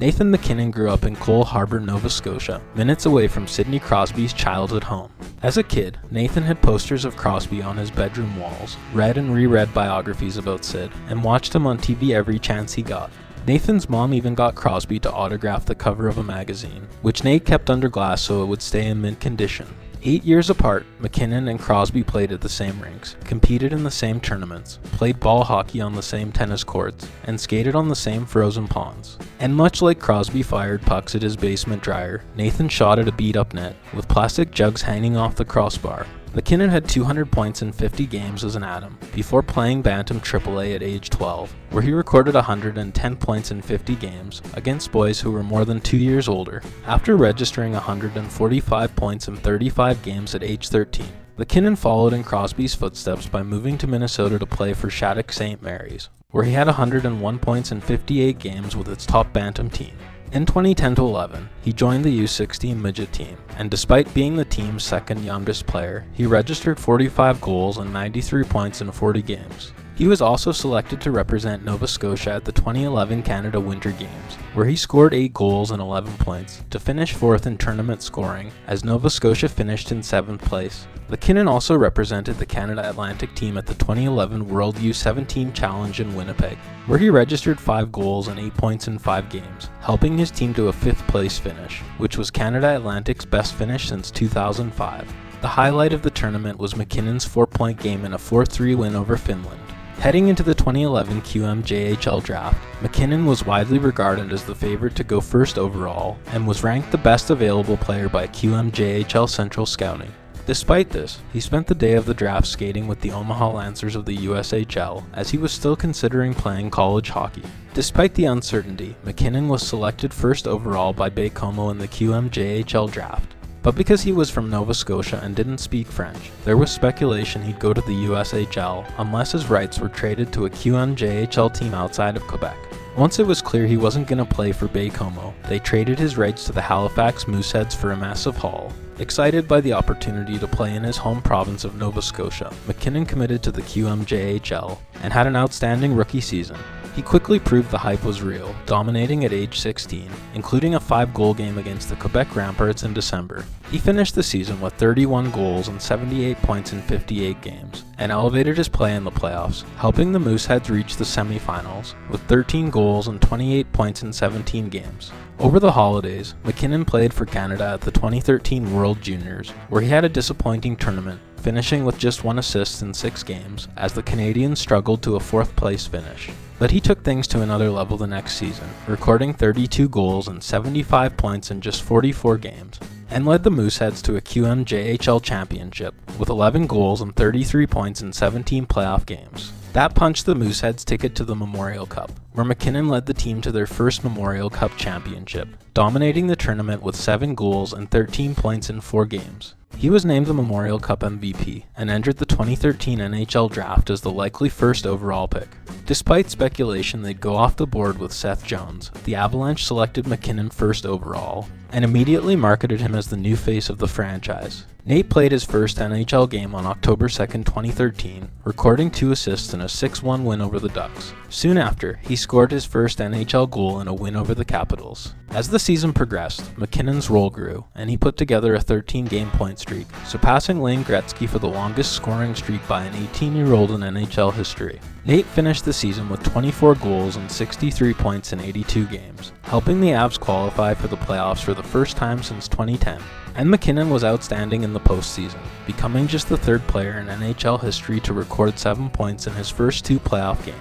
Nathan MacKinnon grew up in Cole Harbour, Nova Scotia, minutes away from Sidney Crosby's childhood home. As a kid, Nathan had posters of Crosby on his bedroom walls, read and reread biographies about Sid, and watched him on TV every chance he got. Nathan's mom even got Crosby to autograph the cover of a magazine, which Nate kept under glass so it would stay in mint condition. 8 years apart, MacKinnon and Crosby played at the same rinks, competed in the same tournaments, played ball hockey on the same tennis courts, and skated on the same frozen ponds. And much like Crosby fired pucks at his basement dryer, Nathan shot at a beat-up net, with plastic jugs hanging off the crossbar. MacKinnon had 200 points in 50 games as an Atom, before playing Bantam AAA at age 12, where he recorded 110 points in 50 games against boys who were more than 2 years older, after registering 145 points in 35 games at age 13. MacKinnon followed in Crosby's footsteps by moving to Minnesota to play for Shattuck St. Mary's, where he had 101 points in 58 games with its top Bantam team. In 2010-11, he joined the U16 midget team, and despite being the team's second youngest player, he registered 45 goals and 93 points in 40 games. He was also selected to represent Nova Scotia at the 2011 Canada Winter Games, where he scored 8 goals and 11 points, to finish 4th in tournament scoring, as Nova Scotia finished in 7th place. MacKinnon also represented the Canada Atlantic team at the 2011 World U17 Challenge in Winnipeg, where he registered 5 goals and 8 points in 5 games, helping his team to a 5th place finish, which was Canada Atlantic's best finish since 2005. The highlight of the tournament was MacKinnon's 4-point game in a 4-3 win over Finland. Heading into the 2011 QMJHL draft, MacKinnon was widely regarded as the favorite to go first overall, and was ranked the best available player by QMJHL Central Scouting. Despite this, he spent the day of the draft skating with the Omaha Lancers of the USHL, as he was still considering playing college hockey. Despite the uncertainty, MacKinnon was selected first overall by Baie-Comeau in the QMJHL draft. But because he was from Nova Scotia and didn't speak French, there was speculation he'd go to the USHL unless his rights were traded to a QMJHL team outside of Quebec. Once it was clear he wasn't going to play for Baie-Comeau, they traded his rights to the Halifax Mooseheads for a massive haul. Excited by the opportunity to play in his home province of Nova Scotia, MacKinnon committed to the QMJHL and had an outstanding rookie season. He quickly proved the hype was real, dominating at age 16, including a 5-goal game against the Quebec Ramparts in December. He finished the season with 31 goals and 78 points in 58 games, and elevated his play in the playoffs, helping the Mooseheads reach the semifinals with 13 goals and 28 points in 17 games. Over the holidays, MacKinnon played for Canada at the 2013 World Juniors, where he had a disappointing tournament, finishing with just 1 assist in 6 games, as the Canadians struggled to a 4th place finish. But he took things to another level the next season, recording 32 goals and 75 points in just 44 games, and led the Mooseheads to a QMJHL championship, with 11 goals and 33 points in 17 playoff games. That punched the Mooseheads' ticket to the Memorial Cup, where MacKinnon led the team to their first Memorial Cup championship, dominating the tournament with 7 goals and 13 points in 4 games. He was named the Memorial Cup MVP and entered the 2013 NHL draft as the likely first overall pick. Despite speculation they'd go off the board with Seth Jones, the Avalanche selected MacKinnon first overall and immediately marketed him as the new face of the franchise. Nate played his first NHL game on October 2, 2013, recording 2 assists in a 6-1 win over the Ducks. Soon after, he scored his first NHL goal in a win over the Capitals. As the season progressed, MacKinnon's role grew, and he put together a 13-game point streak, surpassing Wayne Gretzky for the longest scoring streak by an 18-year-old in NHL history. Nate finished the season with 24 goals and 63 points in 82 games, helping the Avs qualify for the playoffs for the first time since 2010. And MacKinnon was outstanding in the postseason, becoming just the 3rd player in NHL history to record 7 points in his first 2 playoff games.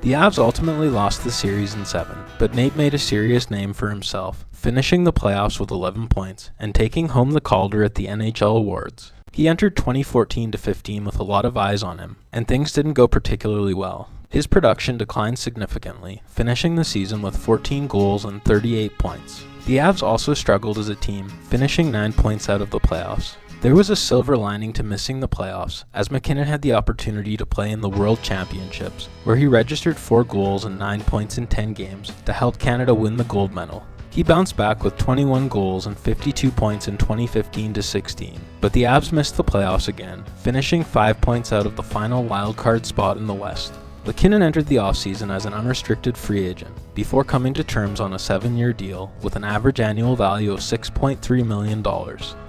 The Avs ultimately lost the series in 7, but Nate made a serious name for himself, finishing the playoffs with 11 points and taking home the Calder at the NHL Awards. He entered 2014-15 with a lot of eyes on him, and things didn't go particularly well. His production declined significantly, finishing the season with 14 goals and 38 points. The Avs also struggled as a team, finishing 9 points out of the playoffs. There was a silver lining to missing the playoffs, as MacKinnon had the opportunity to play in the World Championships, where he registered 4 goals and 9 points in 10 games to help Canada win the gold medal. He bounced back with 21 goals and 52 points in 2015-16, but the Avs missed the playoffs again, finishing 5 points out of the final wildcard spot in the West. MacKinnon entered the offseason as an unrestricted free agent, before coming to terms on a 7-year deal with an average annual value of $6.3 million.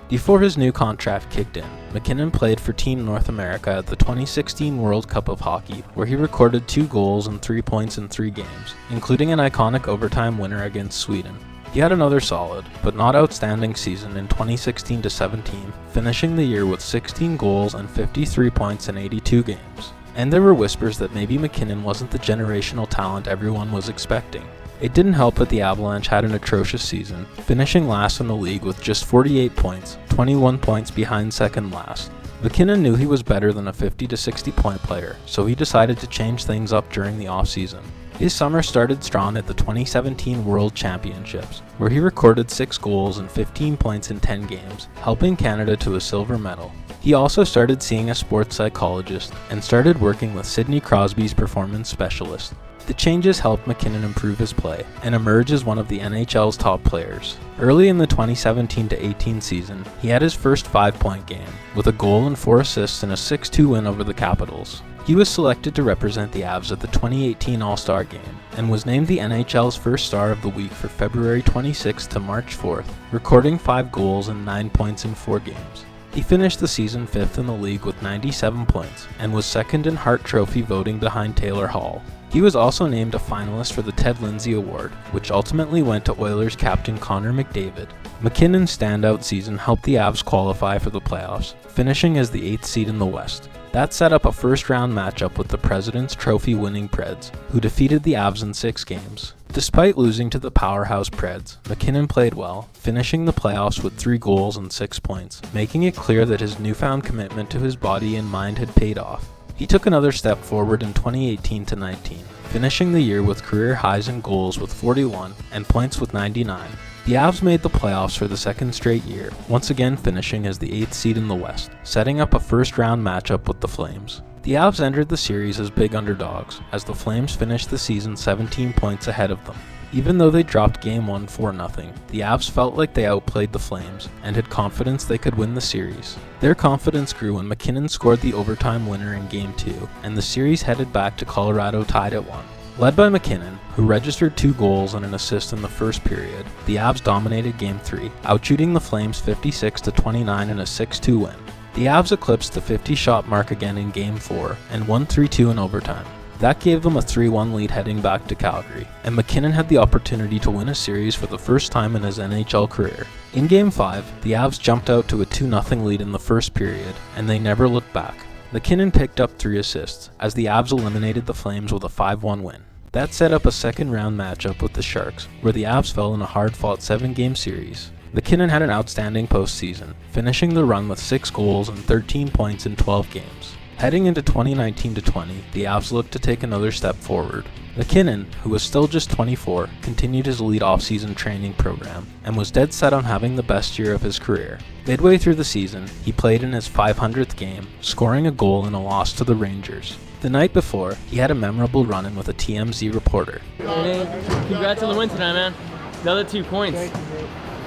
Before his new contract kicked in, MacKinnon played for Team North America at the 2016 World Cup of Hockey, where he recorded 2 goals and 3 points in 3 games, including an iconic overtime winner against Sweden. He had another solid, but not outstanding season in 2016-17, finishing the year with 16 goals and 53 points in 82 games. And there were whispers that maybe MacKinnon wasn't the generational talent everyone was expecting. It didn't help that the Avalanche had an atrocious season, finishing last in the league with just 48 points, 21 points behind second last. MacKinnon knew he was better than a 50 to 60 point player, so he decided to change things up during the offseason. His summer started strong at the 2017 World Championships, where he recorded 6 goals and 15 points in 10 games, helping Canada to a silver medal. He also started seeing a sports psychologist and started working with Sidney Crosby's performance specialist. The changes helped MacKinnon improve his play and emerge as one of the NHL's top players. Early in the 2017-18 season, he had his first 5-point game, with a goal and 4 assists in a 6-2 win over the Capitals. He was selected to represent the Avs at the 2018 All-Star Game, and was named the NHL's first star of the week for February 26th to March 4th, recording 5 goals and 9 points in 4 games. He finished the season 5th in the league with 97 points, and was second in Hart Trophy voting behind Taylor Hall. He was also named a finalist for the Ted Lindsay Award, which ultimately went to Oilers captain Connor McDavid. MacKinnon's standout season helped the Avs qualify for the playoffs, finishing as the 8th seed in the West. That set up a first-round matchup with the President's Trophy winning Preds, who defeated the Avs in 6 games. Despite losing to the powerhouse Preds, MacKinnon played well, finishing the playoffs with 3 goals and 6 points, making it clear that his newfound commitment to his body and mind had paid off. He took another step forward in 2018-19, finishing the year with career highs in goals with 41 and points with 99. The Avs made the playoffs for the 2nd straight year, once again finishing as the 8th seed in the West, setting up a first-round matchup with the Flames. The Avs entered the series as big underdogs, as the Flames finished the season 17 points ahead of them. Even though they dropped Game 1 4-0, the Avs felt like they outplayed the Flames and had confidence they could win the series. Their confidence grew when MacKinnon scored the overtime winner in Game 2, and the series headed back to Colorado tied at 1. Led by MacKinnon, who registered 2 goals and an assist in the first period, the Avs dominated Game 3, outshooting the Flames 56-29 in a 6-2 win. The Avs eclipsed the 50-shot mark again in Game 4 and won 3-2 in overtime. That gave them a 3-1 lead heading back to Calgary, and MacKinnon had the opportunity to win a series for the first time in his NHL career. In Game 5, the Avs jumped out to a 2-0 lead in the first period, and they never looked back. MacKinnon picked up 3 assists, as the Avs eliminated the Flames with a 5-1 win. That set up a second-round matchup with the Sharks, where the Avs fell in a hard-fought 7-game series. MacKinnon had an outstanding postseason, finishing the run with 6 goals and 13 points in 12 games. Heading into 2019-20, the Avs looked to take another step forward. MacKinnon, who was still just 24, continued his elite offseason training program, and was dead set on having the best year of his career. Midway through the season, he played in his 500th game, scoring a goal in a loss to the Rangers. The night before, he had a memorable run-in with a TMZ reporter. Hey, congrats on the win tonight, man. Another 2 points.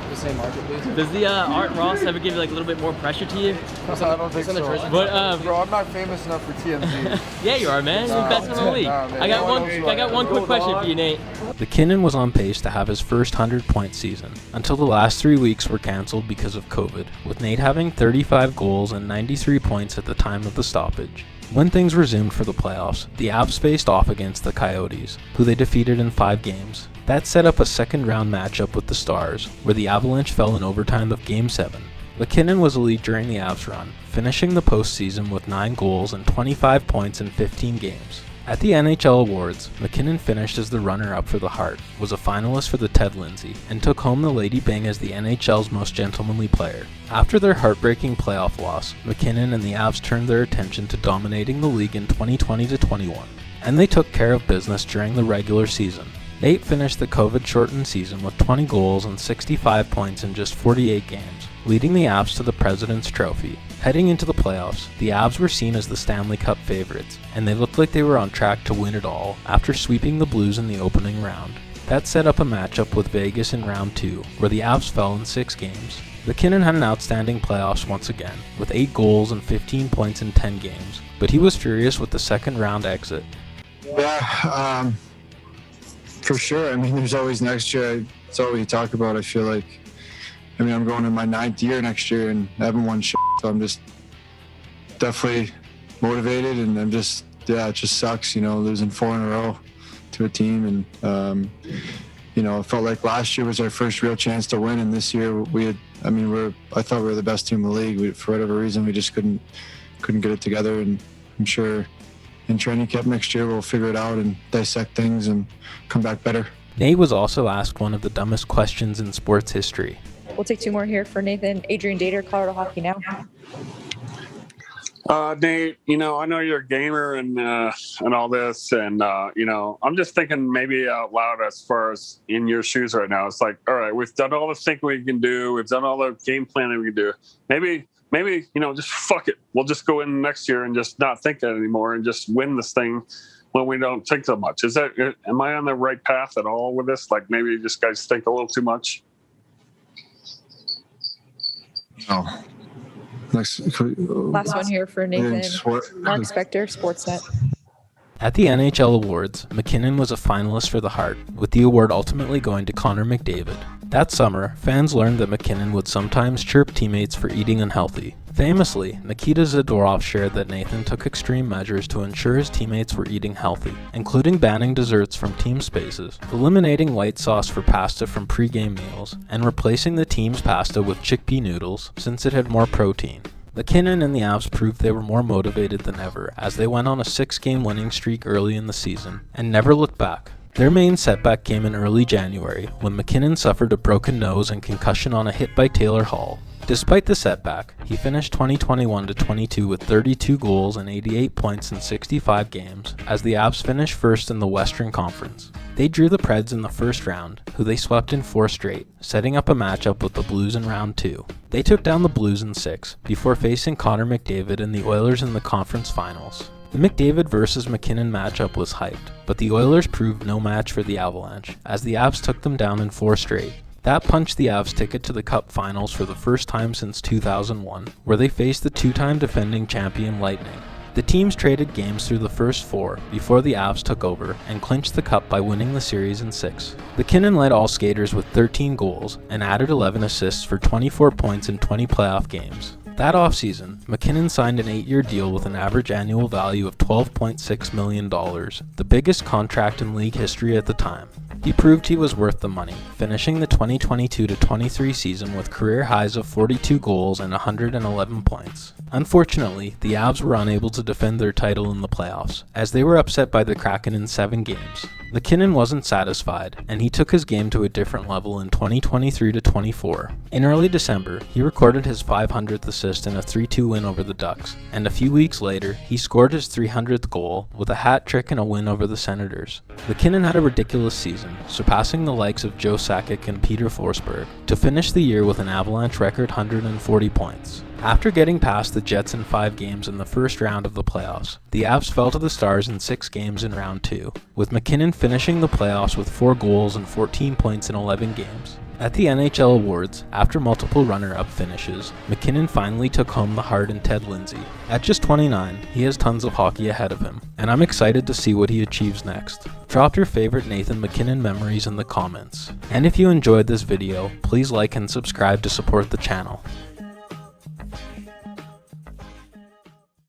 The same market, please. Does the Art Ross ever give you like a little bit more pressure to you? I don't think so. But bro, I'm not famous enough for TMZ. yeah, you are, man. You're the best in the league. I got one quick question for you, Nate. MacKinnon was on pace to have his first 100-point season, until the last 3 weeks were cancelled because of COVID, with Nate having 35 goals and 93 points at the time of the stoppage. When things resumed for the playoffs, the Avs faced off against the Coyotes, who they defeated in 5 games. That set up a second-round matchup with the Stars, where the Avalanche fell in overtime of Game 7. MacKinnon was elite during the Avs run, finishing the postseason with 9 goals and 25 points in 15 games. At the NHL Awards, MacKinnon finished as the runner-up for the Hart, was a finalist for the Ted Lindsay, and took home the Lady Byng as the NHL's most gentlemanly player. After their heartbreaking playoff loss, MacKinnon and the Avs turned their attention to dominating the league in 2020-21, and they took care of business during the regular season. Nate finished the COVID-shortened season with 20 goals and 65 points in just 48 games, leading the Avs to the President's Trophy. Heading into the playoffs, the Avs were seen as the Stanley Cup favorites, and they looked like they were on track to win it all after sweeping the Blues in the opening round. That set up a matchup with Vegas in round 2, where the Avs fell in 6 games. MacKinnon had an outstanding playoffs once again, with 8 goals and 15 points in 10 games, but he was furious with the second round exit. Yeah, for sure. I mean, there's always next year. It's all we talk about. I feel like, I'm going in my 9th year next year and I haven't won shit. So I'm just definitely motivated, and I'm just, it just sucks, losing 4 in a row to a team. And, it felt like last year was our first real chance to win. And this year I thought we were the best team in the league. For whatever reason, we just couldn't get it together. And I'm sure in training camp next year, we'll figure it out and dissect things and come back better. Nate was also asked one of the dumbest questions in sports history. We'll take 2 more here for Nathan. Adrian Dater, Colorado Hockey Now. Nate, I know you're a gamer and all this, and I'm just thinking maybe out loud as far as in your shoes right now. It's like, all right, we've done all the thinking we can do, we've done all the game planning we can do. Maybe just fuck it. We'll just go in next year and just not think that anymore and just win this thing when we don't think so much. Am I on the right path at all with this? Like maybe you just guys think a little too much. No. Last one here for Nathan. Mark Spector, Sportsnet. At the NHL Awards, MacKinnon was a finalist for the Hart, with the award ultimately going to Connor McDavid. That summer, fans learned that MacKinnon would sometimes chirp teammates for eating unhealthy. Famously, Nikita Zadorov shared that Nathan took extreme measures to ensure his teammates were eating healthy, including banning desserts from team spaces, eliminating white sauce for pasta from pre-game meals, and replacing the team's pasta with chickpea noodles since it had more protein. MacKinnon and the Avs proved they were more motivated than ever as they went on a 6-game winning streak early in the season and never looked back. Their main setback came in early January when MacKinnon suffered a broken nose and concussion on a hit by Taylor Hall. Despite the setback, he finished 2021-22 with 32 goals and 88 points in 65 games as the Avs finished first in the Western Conference. They drew the Preds in the first round, who they swept in 4 straight, setting up a matchup with the Blues in round 2. They took down the Blues in 6 before facing Connor McDavid and the Oilers in the conference finals. The McDavid versus MacKinnon matchup was hyped, but the Oilers proved no match for the Avalanche as the Avs took them down in 4 straight. That punched the Avs' ticket to the Cup Finals for the first time since 2001, where they faced the 2-time defending champion Lightning. The teams traded games through the first 4 before the Avs took over and clinched the Cup by winning the series in 6. MacKinnon led all skaters with 13 goals and added 11 assists for 24 points in 20 playoff games. That offseason, MacKinnon signed an 8-year deal with an average annual value of $12.6 million, the biggest contract in league history at the time. He proved he was worth the money, finishing the 2022-23 season with career highs of 42 goals and 111 points. Unfortunately, the Avs were unable to defend their title in the playoffs, as they were upset by the Kraken in 7 games. MacKinnon wasn't satisfied, and he took his game to a different level in 2023-24. In early December, he recorded his 500th assist in a 3-2 win over the Ducks, and a few weeks later, he scored his 300th goal with a hat trick and a win over the Senators. MacKinnon had a ridiculous season, surpassing the likes of Joe Sakic and Peter Forsberg, to finish the year with an Avalanche record 140 points. After getting past the Jets in 5 games in the first round of the playoffs, the Avs fell to the Stars in 6 games in round 2, with MacKinnon finishing the playoffs with 4 goals and 14 points in 11 games. At the NHL Awards, after multiple runner-up finishes, MacKinnon finally took home the Hart and Ted Lindsay. At just 29, he has tons of hockey ahead of him, and I'm excited to see what he achieves next. Drop your favorite Nathan MacKinnon memories in the comments. And if you enjoyed this video, please like and subscribe to support the channel.